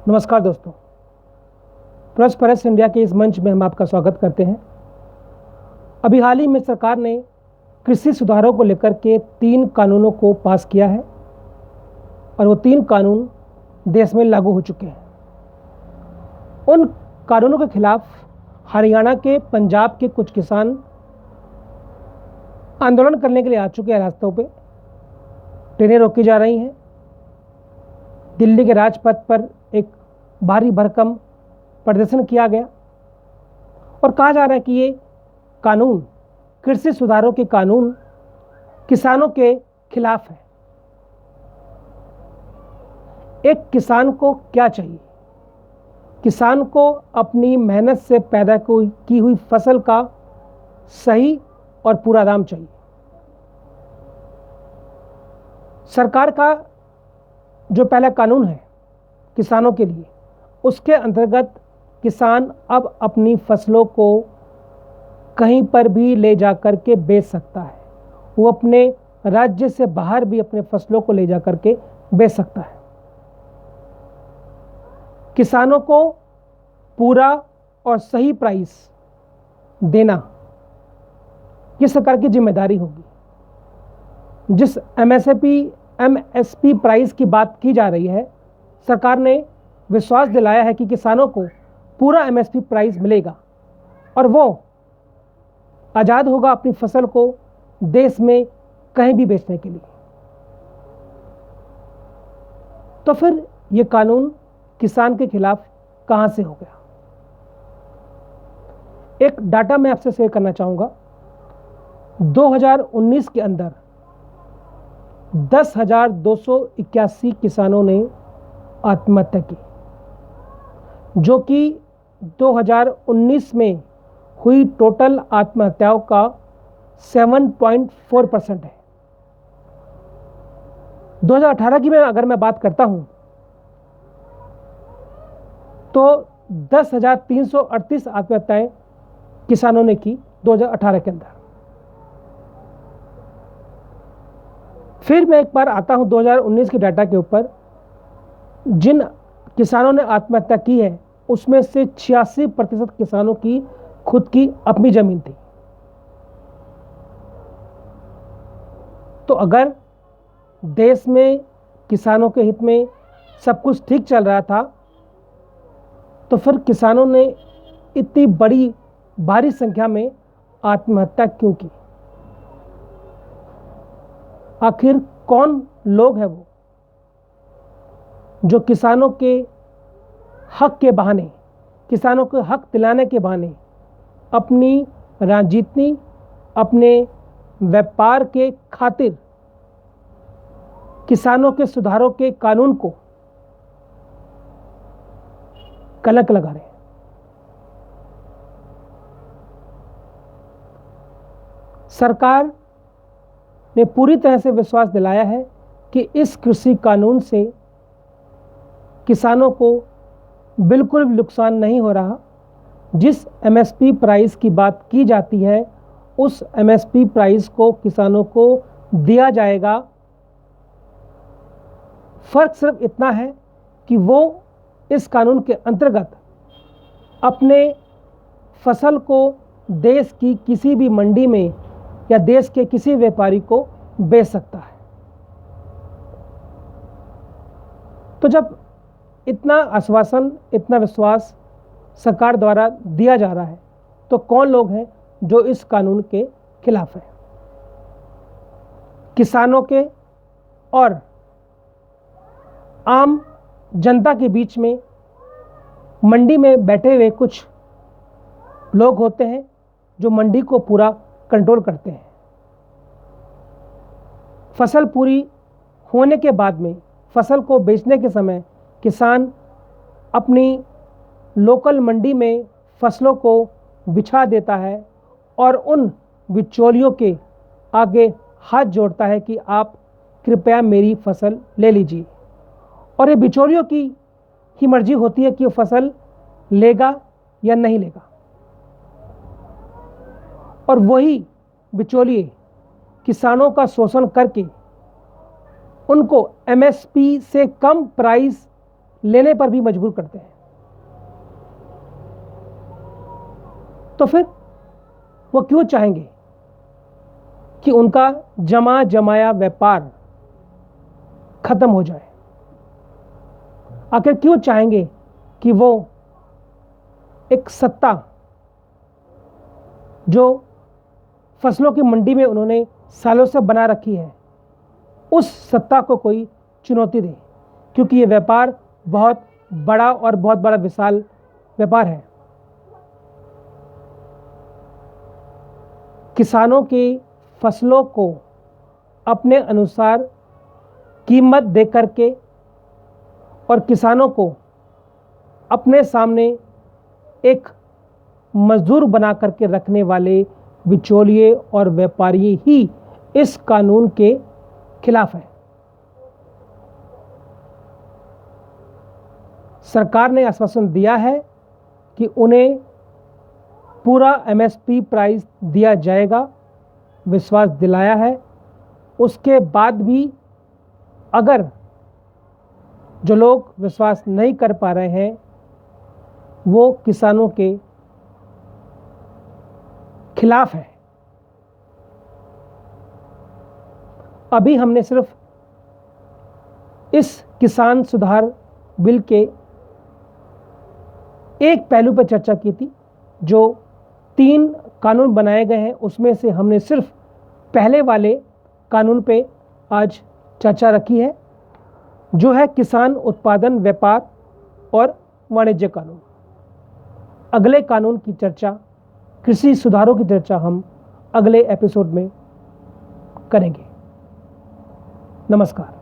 नमस्कार दोस्तों, prosperous India के इस मंच में हम आपका स्वागत करते हैं। अभी हाल ही में सरकार ने कृषि सुधारों को लेकर के 3 कानूनों को पास किया है और वो 3 कानून देश में लागू हो चुके हैं। उन कानूनों के खिलाफ हरियाणा के, पंजाब के कुछ किसान आंदोलन करने के लिए आ चुके हैं रास्तों पे। ट्रेनें रोकी जा रही हैं। दिल्ली के राजपथ पर एक भारी भरकम प्रदर्शन किया गया और कहा जा रहा है कि ये कानून, कृषि सुधारों के कानून किसानों के खिलाफ है। एक किसान को क्या चाहिए? किसान को अपनी मेहनत से पैदा की हुई फसल का सही और पूरा दाम चाहिए। सरकार का जो पहला कानून है किसानों के लिए, उसके अंतर्गत किसान अब अपनी फसलों को कहीं पर भी ले जाकर के बेच सकता है। वो अपने राज्य से बाहर भी अपने फसलों को ले जाकर के बेच सकता है। किसानों को पूरा और सही प्राइस देना ये सरकार की जिम्मेदारी होगी। जिस एमएसपी प्राइस की बात की जा रही है, सरकार ने विश्वास दिलाया है कि किसानों को पूरा एमएसपी प्राइस मिलेगा और वो आज़ाद होगा अपनी फसल को देश में कहीं भी बेचने के लिए। तो फिर ये कानून किसान के खिलाफ कहां से हो गया? एक डाटा मैं आपसे शेयर करना चाहूँगा। 2019 के अंदर 10,281 किसानों ने आत्महत्या की, जो कि 2019 में हुई टोटल आत्महत्याओं का 7.4% है। 2018 की अगर मैं बात करता हूं तो 10,338 आत्महत्याएं किसानों ने की 2018 के अंदर। फिर मैं एक बार आता हूं 2019 के डाटा के ऊपर। जिन किसानों ने आत्महत्या की है उसमें से 86% किसानों की खुद की अपनी जमीन थी। तो अगर देश में किसानों के हित में सब कुछ ठीक चल रहा था तो फिर किसानों ने इतनी बड़ी भारी संख्या में आत्महत्या क्यों की? आखिर कौन लोग हैं वो जो किसानों के हक के बहाने, किसानों को हक दिलाने के बहाने अपनी राजनीति, अपने व्यापार के खातिर किसानों के सुधारों के कानून को कलंक लगा रहे हैं? सरकार ने पूरी तरह से विश्वास दिलाया है कि इस कृषि कानून से किसानों को बिल्कुल भी नुकसान नहीं हो रहा। जिस एमएसपी प्राइस की बात की जाती है उस एमएसपी प्राइस को किसानों को दिया जाएगा। फर्क सिर्फ इतना है कि वो इस कानून के अंतर्गत अपने फसल को देश की किसी भी मंडी में या देश के किसी व्यापारी को बेच सकता है। तो जब इतना आश्वासन, इतना विश्वास सरकार द्वारा दिया जा रहा है तो कौन लोग हैं जो इस कानून के खिलाफ हैं? किसानों के और आम जनता के बीच में मंडी में बैठे हुए कुछ लोग होते हैं जो मंडी को पूरा कंट्रोल करते हैं। फसल पूरी होने के बाद में, फसल को बेचने के समय किसान अपनी लोकल मंडी में फसलों को बिछा देता है और उन बिचौलियों के आगे हाथ जोड़ता है कि आप कृपया मेरी फसल ले लीजिए। और ये बिचौलियों की ही मर्जी होती है कि वो फसल लेगा या नहीं लेगा। और वही बिचौलिए किसानों का शोषण करके उनको एमएसपी से कम प्राइस लेने पर भी मजबूर करते हैं। तो फिर वो क्यों चाहेंगे कि उनका जमा जमाया व्यापार खत्म हो जाए? आखिर क्यों चाहेंगे कि वो एक सत्ता जो फसलों की मंडी में उन्होंने सालों से बना रखी है, उस सत्ता को कोई चुनौती दे? क्योंकि ये व्यापार बहुत बड़ा और बहुत बड़ा विशाल व्यापार है। किसानों की फसलों को अपने अनुसार कीमत दे करके और किसानों को अपने सामने एक मजदूर बना करके रखने वाले बिचौलिए और व्यापारी ही इस कानून के खिलाफ है। सरकार ने आश्वासन दिया है कि उन्हें पूरा एमएसपी प्राइस दिया जाएगा, विश्वास दिलाया है। उसके बाद भी अगर जो लोग विश्वास नहीं कर पा रहे हैं वो किसानों के खिलाफ है। अभी हमने सिर्फ इस किसान सुधार बिल के एक पहलू पर चर्चा की थी। जो 3 कानून बनाए गए हैं उसमें से हमने सिर्फ पहले वाले कानून पे आज चर्चा रखी है, जो है किसान उत्पादन व्यापार और वाणिज्य कानून। अगले कानून की चर्चा, कृषि सुधारों की चर्चा हम अगले एपिसोड में करेंगे। नमस्कार।